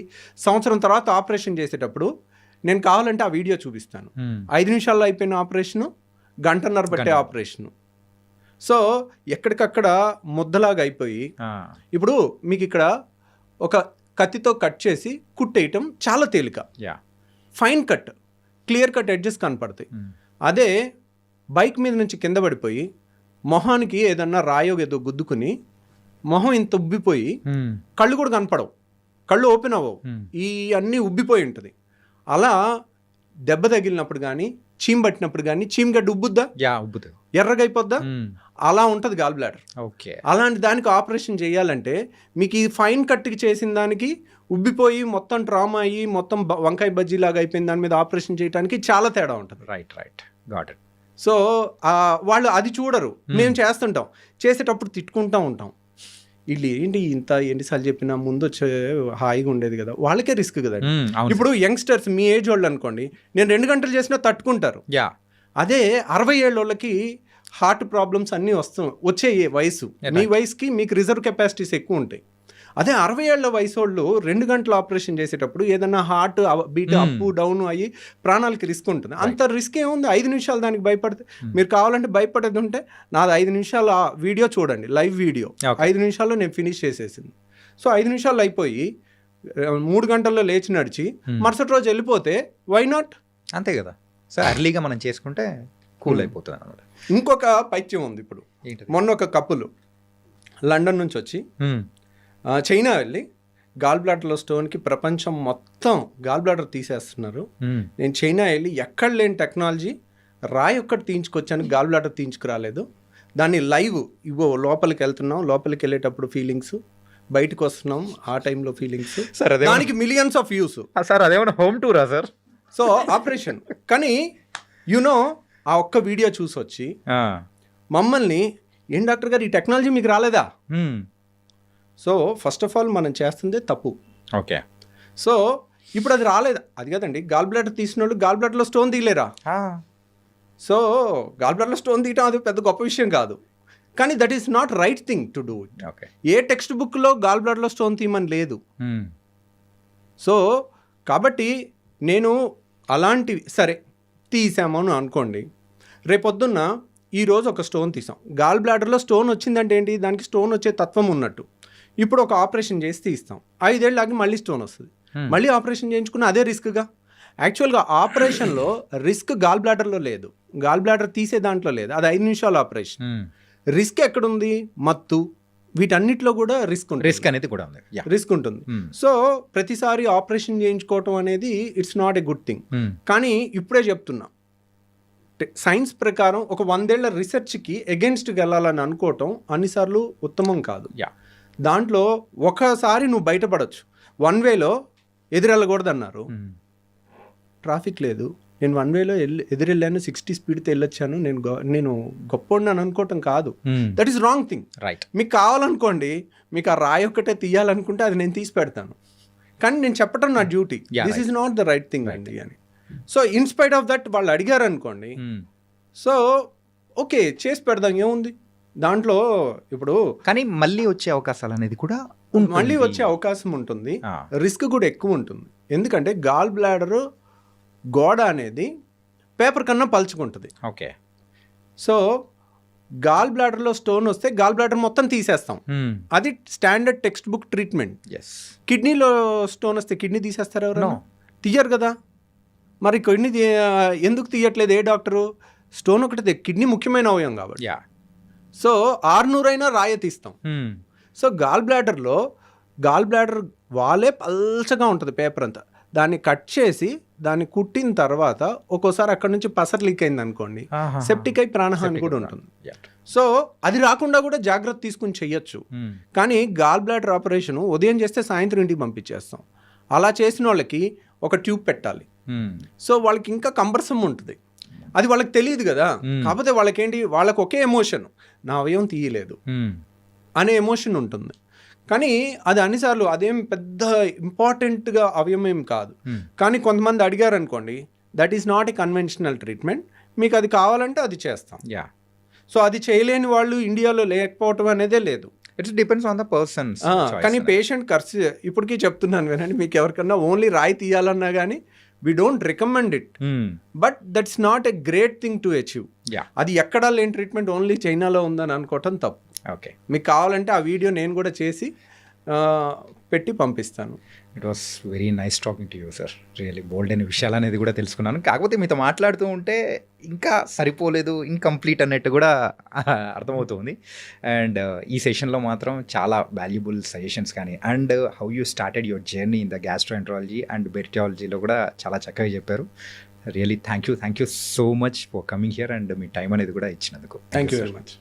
సంవత్సరం తర్వాత ఆపరేషన్ చేసేటప్పుడు నేను కావాలంటే ఆ వీడియో చూపిస్తాను. 5 నిమిషాల్లో అయిపోయిన ఆపరేషను, గంటన్నర పట్టే ఆపరేషను. సో ఎక్కడికక్కడ ముద్దలాగా అయిపోయి ఇప్పుడు మీకు ఇక్కడ ఒక కత్తితో కట్ చేసి కుట్టేయటం చాలా తేలిక. Fine cut, clear cut edges కనపడతాయి. అదే బైక్ మీద నుంచి కింద పడిపోయి మొహానికి ఏదన్నా రాయో ఏదో గుద్దుకుని మొహం ఇంత ఉబ్బిపోయి కళ్ళు కూడా కనపడవు, కళ్ళు ఓపెన్ అవ్వవు, ఈ అన్నీ ఉబ్బిపోయి ఉంటుంది. అలా దెబ్బ తగిలినప్పుడు కానీ చీమ్ పట్టినప్పుడు కానీ చీమగడ్డ ఉబ్బుద్దా, ఎర్రగా అయిపోద్దా, అలా ఉంటుంది గాల్ బ్లాడర్. ఓకే, అలాంటి దానికి ఆపరేషన్ చేయాలంటే మీకు ఈ ఫైన్ కట్కి చేసిన దానికి ఉబ్బిపోయి మొత్తం ట్రామా అయ్యి మొత్తం వంకాయ బజ్జీ లాగా అయిపోయిన దాని మీద ఆపరేషన్ చేయడానికి చాలా తేడా ఉంటుంది. Right got it. సో వాళ్ళు అది చూడరు. మేము చేస్తుంటాం, చేసేటప్పుడు తిట్టుకుంటూ ఉంటాం. వీళ్ళు ఏంటి ఇంత ఎన్నిసార్లు చెప్పినా ముందు వచ్చే హాయిగా ఉండేది కదా, వాళ్ళకే రిస్క్ కదా. ఇప్పుడు యంగ్స్టర్స్ మీ ఏజ్ వాళ్ళు అనుకోండి, నేను 2 గంటలు చేసినా తట్టుకుంటారు. అదే 60 ఏళ్ళ వాళ్ళకి హార్ట్ ప్రాబ్లమ్స్ అన్నీ వచ్చే వయసు. మీ వయసుకి మీకు రిజర్వ్ కెపాసిటీస్ ఎక్కువ ఉంటాయి. అదే 60 ఏళ్ల వయసు వాళ్ళు 2 గంటలు ఆపరేషన్ చేసేటప్పుడు ఏదన్నా హార్ట్ బీట్ అప్ డౌన్ అయ్యి ప్రాణాలకి రిస్క్ ఉంటుంది. అంత రిస్క్ ఏముంది, 5 నిమిషాలు దానికి భయపడితే. మీరు కావాలంటే భయపడేది ఉంటే నాది 5 నిమిషాలు వీడియో చూడండి, లైవ్ వీడియో. 5 నిమిషాల్లో నేను ఫినిష్ చేసేసింది. సో 5 నిమిషాలు అయిపోయి 3 గంటల్లో లేచి నడిచి మరుసటి రోజు వెళ్ళిపోతే వై నాట్? అంతే కదా. సో అర్లీగా మనం చేసుకుంటే కూల్ అయిపోతుంది అన్నమాట. ఇంకొక పైత్యం ఉంది. ఇప్పుడు మొన్న ఒక కప్పులు లండన్ నుంచి వచ్చి చైనా వెళ్ళి గాల్ బ్లాడర్లో స్టోన్కి ప్రపంచం మొత్తం గాల్ బ్లాడర్ తీసేస్తున్నారు. నేను చైనా వెళ్ళి ఎక్కడ లేని టెక్నాలజీ రాయి ఒక్కటి తీయించుకొచ్చాను, గాల్ బ్లాడర్ తీయించుకురాలేదు. దాన్ని లైవ్ ఇగో లోపలికి వెళ్తున్నాం, లోపలికి వెళ్ళేటప్పుడు ఫీలింగ్స్, బయటకు వస్తున్నాం ఆ టైంలో ఫీలింగ్స్. దానికి మిలియన్స్ ఆఫ్ వ్యూస్. సార్ అదేమన్నా హోమ్ టూరా సార్? సో ఆపరేషన్ కానీ యునో ఆ ఒక్క వీడియో చూసి వచ్చి మమ్మల్ని, ఏం డాక్టర్ గారు ఈ టెక్నాలజీ మీకు రాలేదా? సో ఫస్ట్ ఆఫ్ ఆల్ మనం చేస్తుందే తప్పు. ఓకే, సో ఇప్పుడు అది రాలేదు. అది కదండి, గాల్ బ్లాడర్ తీసిన వాళ్ళు గాల్ బ్లాడర్లో స్టోన్ తీయలేరా? సో గాల్ బ్లాడర్లో స్టోన్ తీయటం అది పెద్ద గొప్ప విషయం కాదు. కానీ that is not right thing to do it. ఏ టెక్స్ట్ బుక్లో గాల్ బ్లాడర్లో స్టోన్ తీయమని లేదు. సో కాబట్టి నేను అలాంటివి సరే తీసాము అని అనుకోండి, రేపొద్దున్న ఈరోజు ఒక స్టోన్ తీసాం, గాల్ బ్లాడర్లో స్టోన్ వచ్చిందంటే ఏంటి, దానికి స్టోన్ వచ్చే తత్వం ఉన్నట్టు. ఇప్పుడు ఒక ఆపరేషన్ చేసి తీస్తాం, 5 ఏళ్ళు ఆగి మళ్ళీ స్టోన్ వస్తుంది, మళ్ళీ ఆపరేషన్ చేయించుకున్న అదే రిస్క్గా. యాక్చువల్గా ఆపరేషన్లో రిస్క్ గాల్ బ్లాడర్లో లేదు, గాల్ బ్లాడర్ తీసే దాంట్లో లేదు. అది 5 నిమిషాల ఆపరేషన్. రిస్క్ ఎక్కడుంది? మత్తు, వీటన్నిటిలో కూడా రిస్క్ ఉంటుంది. రిస్క్ అనేది కూడా ఉంది, రిస్క్ ఉంటుంది. సో ప్రతిసారి ఆపరేషన్ చేయించుకోవటం అనేది it's not a good thing. కానీ ఇప్పుడే చెప్తున్నా, సైన్స్ ప్రకారం ఒక 100 ఏళ్ల రీసెర్చ్కి ఎగెన్స్ట్కి వెళ్ళాలని అనుకోవటం అన్నిసార్లు ఉత్తమం కాదు. దాంట్లో ఒకసారి నువ్వు బయటపడవచ్చు. 1 వేలో ఎదురెళ్ళకూడదు అన్నారు, ట్రాఫిక్ లేదు, నేను 1 వేలో ఎదురెళ్ళాను, 60 స్పీడ్తో వెళ్ళొచ్చాను, నేను గొప్ప అనుకోవటం కాదు. That is wrong thing. Right. మీకు కావాలనుకోండి, మీకు ఆ రాయి ఒక్కటే తీయాలనుకుంటే అది నేను తీసి పెడతాను, కానీ నేను చెప్పటం నా duty. This is not the right thing అండి అని. సో ఇన్స్పైట్ ఆఫ్ దట్ వాళ్ళు అడిగారు అనుకోండి, సో ఓకే చేసి పెడదాం, ఏముంది దాంట్లో. ఇప్పుడు కానీ మళ్ళీ వచ్చే అవకాశాలు అనేది కూడా మళ్ళీ వచ్చే అవకాశం ఉంటుంది, రిస్క్ కూడా ఎక్కువ ఉంటుంది. ఎందుకంటే గాల్ బ్లాడర్ గోడ అనేది పేపర్ కన్నా పలుచుకుంటుంది. ఓకే. సో గాల్ బ్లాడర్లో స్టోన్ వస్తే గాల్ బ్లాడర్ మొత్తం తీసేస్తాం, అది స్టాండర్డ్ టెక్స్ట్ బుక్ ట్రీట్మెంట్. కిడ్నీలో స్టోన్ వస్తే కిడ్నీ తీసేస్తారు ఎవరు? తీయరు కదా. మరి కిడ్నీ ఎందుకు తీయట్లేదు ఏ డాక్టరు? స్టోన్ ఒకటి, కిడ్నీ ముఖ్యమైన అవయవం కాబట్టి. సో 600 అయినా రాయ తీస్తాం. సో గాల్ బ్లాడర్ వాళ్ళే పల్చగా ఉంటుంది పేపర్ అంతా, దాన్ని కట్ చేసి దాన్ని కుట్టిన తర్వాత ఒక్కోసారి అక్కడ నుంచి పసర్ లీక్ అయింది అనుకోండి, సెప్టిక్ అయి ప్రాణహాని కూడా ఉంటుంది. సో అది రాకుండా కూడా జాగ్రత్త తీసుకుని చెయ్యొచ్చు. కానీ గాల్ బ్లాడర్ ఆపరేషన్ ఉదయం చేస్తే సాయంత్రం ఇంటికి పంపించేస్తాం. అలా చేసిన వాళ్ళకి ఒక ట్యూబ్ పెట్టాలి. సో వాళ్ళకి ఇంకా కంబర్సమ్ ఉంటుంది, అది వాళ్ళకి తెలియదు కదా. కాకపోతే వాళ్ళకేంటి, వాళ్ళకి ఒకే ఎమోషన్, నా అవయవం తీయలేదు అనే ఎమోషన్ ఉంటుంది. కానీ అది అన్నిసార్లు అదేం పెద్ద ఇంపార్టెంట్గా అవయవం కాదు. కానీ కొంతమంది అడిగారు అనుకోండి, that is not a conventional treatment, మీకు అది కావాలంటే అది చేస్తాం. సో అది చేయలేని వాళ్ళు ఇండియాలో లేకపోవటం అనేదే లేదు. It's depends on the persons. కానీ పేషెంట్ ఖర్చు ఇప్పటికీ చెప్తున్నాను వినండి, మీకు ఎవరికన్నా ఓన్లీ రాయి తీయాలన్నా కానీ we don't recommend it, but that's not a great thing to achieve. అది ఎక్కడా లేని ట్రీట్మెంట్ ఓన్లీ చైనాలో ఉందని అనుకోవటం తప్పు. ఓకే, మీకు కావాలంటే ఆ వీడియో నేను కూడా చేసి పెట్టి పంపిస్తాను. It was very nice talking to you sir. Really bold అయిన విషయాలు అనేది కూడా తెలుసుకున్నాను. కాకపోతే మీతో మాట్లాడుతూ ఉంటే ఇంకా సరిపోలేదు, ఇన్కంప్లీట్ అన్నట్టు కూడా అర్థమవుతుంది. అండ్ ఈ సెషన్లో మాత్రం చాలా వాల్యుబుల్ సజెషన్స్ కానీ and how you started your journey in the gastroenterology and బెరిటాలజీలో కూడా చాలా చక్కగా చెప్పారు. Really thank you so much for coming here and మీ టైం అనేది కూడా ఇచ్చినందుకు. Thank you very much.